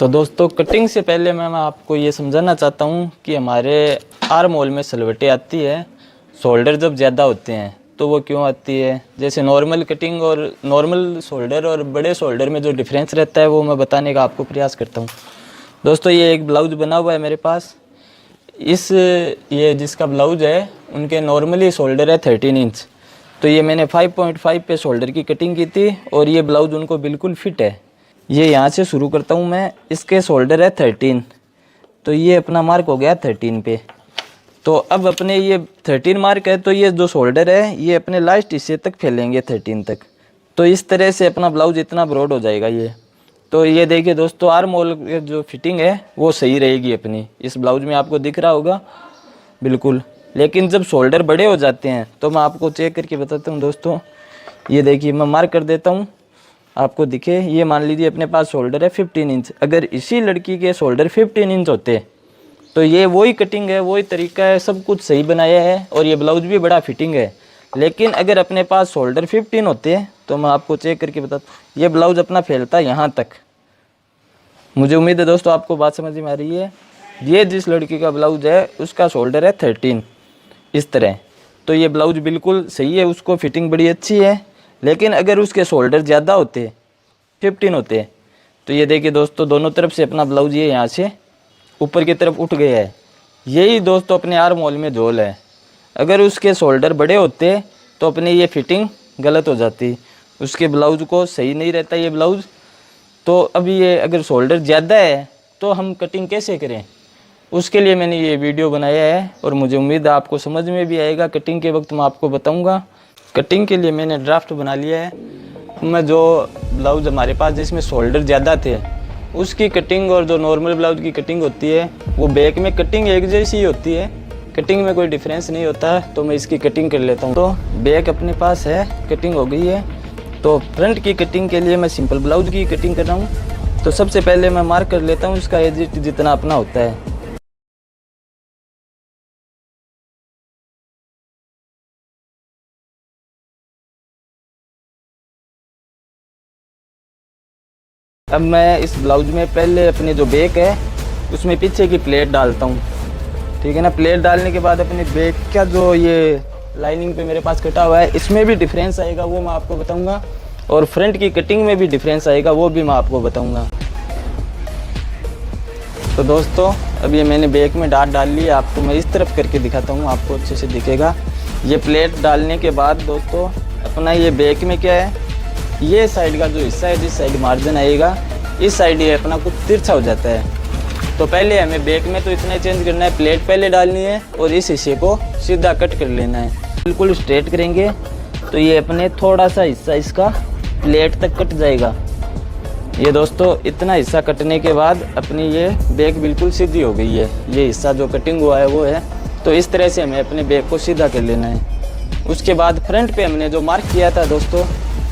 तो दोस्तों कटिंग से पहले मैं आपको ये समझाना चाहता हूँ कि हमारे आर्म होल में सलवटें आती है, शोल्डर जब ज़्यादा होते हैं तो वो क्यों आती है। जैसे नॉर्मल कटिंग और नॉर्मल शोल्डर और बड़े शोल्डर में जो डिफरेंस रहता है वो मैं बताने का आपको प्रयास करता हूँ। दोस्तों ये एक ब्लाउज बना हुआ है मेरे पास। ये जिसका ब्लाउज है उनके नॉर्मली शोल्डर है 13 इंच। तो ये मैंने 5.5 पे शोल्डर की कटिंग की थी और ये ब्लाउज उनको बिल्कुल फिट है। ये यहाँ से शुरू करता हूँ मैं। इसके शोल्डर है 13, तो ये अपना मार्क हो गया 13 पे। तो अब अपने ये 13 मार्क है तो ये जो शोल्डर है ये अपने लास्ट हिस्से तक फैलेंगे 13 तक। तो इस तरह से अपना ब्लाउज इतना ब्रॉड हो जाएगा ये। तो ये देखिए दोस्तों, आर्म होल की जो फिटिंग है वो सही रहेगी अपनी। इस ब्लाउज में आपको दिख रहा होगा बिल्कुल। लेकिन जब शोल्डर बड़े हो जाते हैं तो मैं आपको चेक करके बताता हूँ दोस्तों। ये देखिए मैं मार्क कर देता हूँ, आपको दिखे। ये मान लीजिए अपने पास शोल्डर है 15 इंच। अगर इसी लड़की के शोल्डर 15 इंच होते तो ये वही कटिंग है, वही तरीका है, सब कुछ सही बनाया है और ये ब्लाउज भी बड़ा फिटिंग है। लेकिन अगर अपने पास शोल्डर 15 होते तो मैं आपको चेक करके बताता हूँ, ये ब्लाउज अपना फैलता यहाँ तक। मुझे उम्मीद है दोस्तों आपको बात समझ में आ रही है। ये जिस लड़की का ब्लाउज है उसका शोल्डर है 13 इस तरह। तो ये ब्लाउज बिल्कुल सही है, उसको फिटिंग बड़ी अच्छी है। लेकिन अगर उसके शोल्डर ज़्यादा होते 15 होते तो ये देखिए दोस्तों, दोनों तरफ से अपना ब्लाउज ये यहाँ से ऊपर की तरफ उठ गया है। यही दोस्तों अपने आर्म होल में झोल है। अगर उसके शोल्डर बड़े होते तो अपने ये फिटिंग गलत हो जाती, उसके ब्लाउज को सही नहीं रहता ये ब्लाउज। तो अभी ये अगर शोल्डर ज़्यादा है तो हम कटिंग कैसे करें, उसके लिए मैंने ये वीडियो बनाया है और मुझे उम्मीद है आपको समझ में भी आएगा। कटिंग के वक्त मैं आपको बताऊंगा। कटिंग के लिए मैंने ड्राफ्ट बना लिया है। मैं जो ब्लाउज हमारे पास जिसमें शोल्डर ज़्यादा थे उसकी कटिंग और जो नॉर्मल ब्लाउज की कटिंग होती है वो बैक में कटिंग एक जैसी ही होती है, कटिंग में कोई डिफरेंस नहीं होता है। तो मैं इसकी कटिंग कर लेता हूँ। तो बैक अपने पास है, कटिंग हो गई है। तो फ्रंट की कटिंग के लिए मैं सिंपल ब्लाउज की कटिंग कर रहा हूँ। तो सबसे पहले मैं मार्क कर लेता हूँ इसका एजिट जितना अपना होता है। अब मैं इस ब्लाउज में पहले अपने जो बैक है उसमें पीछे की प्लेट डालता हूँ, ठीक है ना। प्लेट डालने के बाद अपने बैक का जो ये लाइनिंग पे मेरे पास कटा हुआ है इसमें भी डिफरेंस आएगा, वो मैं आपको बताऊंगा। और फ्रंट की कटिंग में भी डिफरेंस आएगा, वो भी मैं आपको बताऊंगा। तो दोस्तों अब ये मैंने बैक में डाट डाल ली है। आपको मैं इस तरफ करके दिखाता हूँ, आपको अच्छे से दिखेगा। ये प्लेट डालने के बाद दोस्तों अपना ये बैक में क्या है, ये साइड का जो हिस्सा है, जिस साइड मार्जिन आएगा इस साइड ये अपना कुछ तिरछा हो जाता है। तो पहले हमें बैक में तो इतना चेंज करना है, प्लेट पहले डालनी है और इस हिस्से को सीधा कट कर लेना है। बिल्कुल स्ट्रेट करेंगे तो ये अपने थोड़ा सा हिस्सा इसका प्लेट तक कट जाएगा। ये दोस्तों इतना हिस्सा कटने के बाद अपनी ये बैक बिल्कुल सीधी हो गई है। ये हिस्सा जो कटिंग हुआ है वो है। तो इस तरह से हमें अपने बैक को सीधा कर लेना है। उसके बाद फ्रंट पे हमने जो मार्क किया था दोस्तों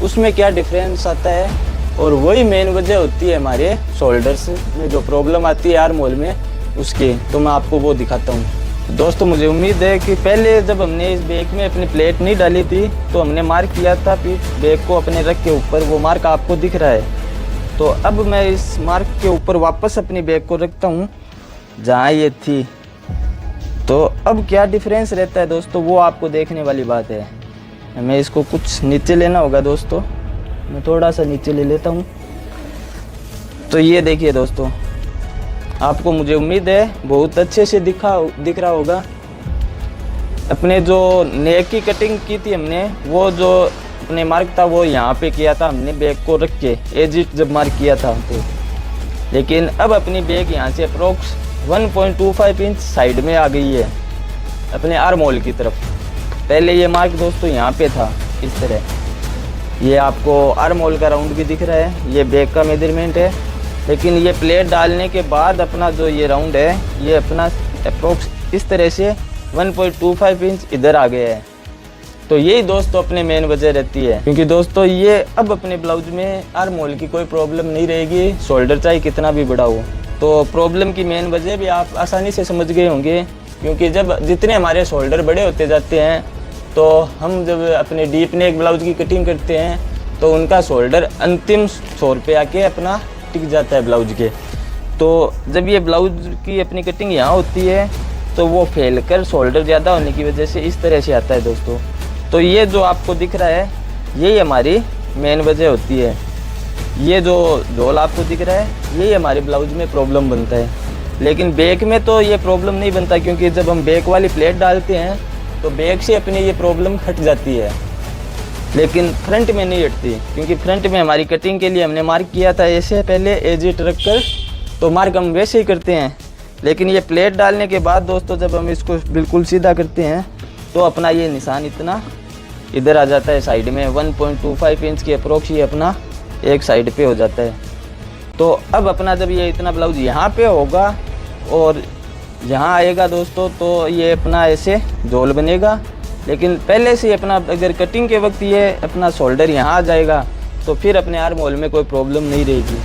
उसमें क्या डिफरेंस आता है, और वही मेन वजह होती है हमारे शोल्डर्स में जो प्रॉब्लम आती है आर्म होल में उसके। तो मैं आपको वो दिखाता हूँ। दोस्तों मुझे उम्मीद है कि पहले जब हमने इस बैक में अपनी प्लेट नहीं डाली थी तो हमने मार्क किया था पीठ बैक को अपने रख के ऊपर, वो मार्क आपको दिख रहा है। तो अब मैं इस मार्क के ऊपर वापस अपनी बैक को रखता हूँ जहाँ ये थी। तो अब क्या डिफरेंस रहता है दोस्तों वो आपको देखने वाली बात है। हमें इसको कुछ नीचे लेना होगा दोस्तों। मैं थोड़ा सा नीचे ले लेता हूँ। तो ये देखिए दोस्तों, आपको मुझे उम्मीद है बहुत अच्छे से दिख रहा होगा। अपने जो नेक की कटिंग की थी हमने, वो जो अपने मार्क था वो यहाँ पे किया था हमने बैक को रख के, एजिट जब मार्क किया था तो। लेकिन अब अपनी बैक यहाँ से अप्रोक्स 1.25 इंच साइड में आ गई है अपने आर्म होल की तरफ। पहले ये मार्क दोस्तों यहाँ पे था इस तरह। ये आपको आर्म होल का राउंड भी दिख रहा है, ये बैक का मेजरमेंट है। लेकिन ये प्लेट डालने के बाद अपना जो ये राउंड है ये अपना अप्रोक्स इस तरह से 1.25 इंच इधर आ गया है। तो यही दोस्तों अपने मेन वजह रहती है, क्योंकि दोस्तों ये अब अपने ब्लाउज में आर्म होल की कोई प्रॉब्लम नहीं रहेगी, शोल्डर चाहे कितना भी बड़ा हो। तो प्रॉब्लम की मेन वजह भी आप आसानी से समझ गए होंगे, क्योंकि जब जितने हमारे शोल्डर बड़े होते जाते हैं तो हम जब अपने डीप नेक ब्लाउज की कटिंग करते हैं तो उनका शोल्डर अंतिम छोर पे आके अपना टिक जाता है ब्लाउज के। तो जब ये ब्लाउज की अपनी कटिंग यहाँ होती है तो वो फैल कर शोल्डर ज़्यादा होने की वजह से इस तरह से आता है दोस्तों। तो ये जो आपको दिख रहा है यही हमारी मेन वजह होती है। ये जो झोल आपको दिख रहा है यही हमारे ब्लाउज में प्रॉब्लम बनता है। लेकिन बैक में तो ये प्रॉब्लम नहीं बनता, क्योंकि जब हम बैक वाली प्लेट डालते हैं तो बैक से अपनी ये प्रॉब्लम हट जाती है, लेकिन फ्रंट में नहीं हटती। क्योंकि फ्रंट में हमारी कटिंग के लिए हमने मार्क किया था ऐसे पहले एज इट रख कर, तो मार्क हम वैसे ही करते हैं। लेकिन ये प्लेट डालने के बाद दोस्तों जब हम इसको बिल्कुल सीधा करते हैं तो अपना ये निशान इतना इधर आ जाता है साइड में। 1.25 इंच के अप्रोक्स ये अपना एक साइड पे हो जाता है। तो अब अपना जब ये इतना ब्लाउज यहाँ पे होगा और यहाँ आएगा दोस्तों, तो ये अपना ऐसे झोल बनेगा। लेकिन पहले से अपना अगर कटिंग के वक्त ये अपना शोल्डर यहाँ आ जाएगा तो फिर अपने आर्म होल में कोई प्रॉब्लम नहीं रहेगी।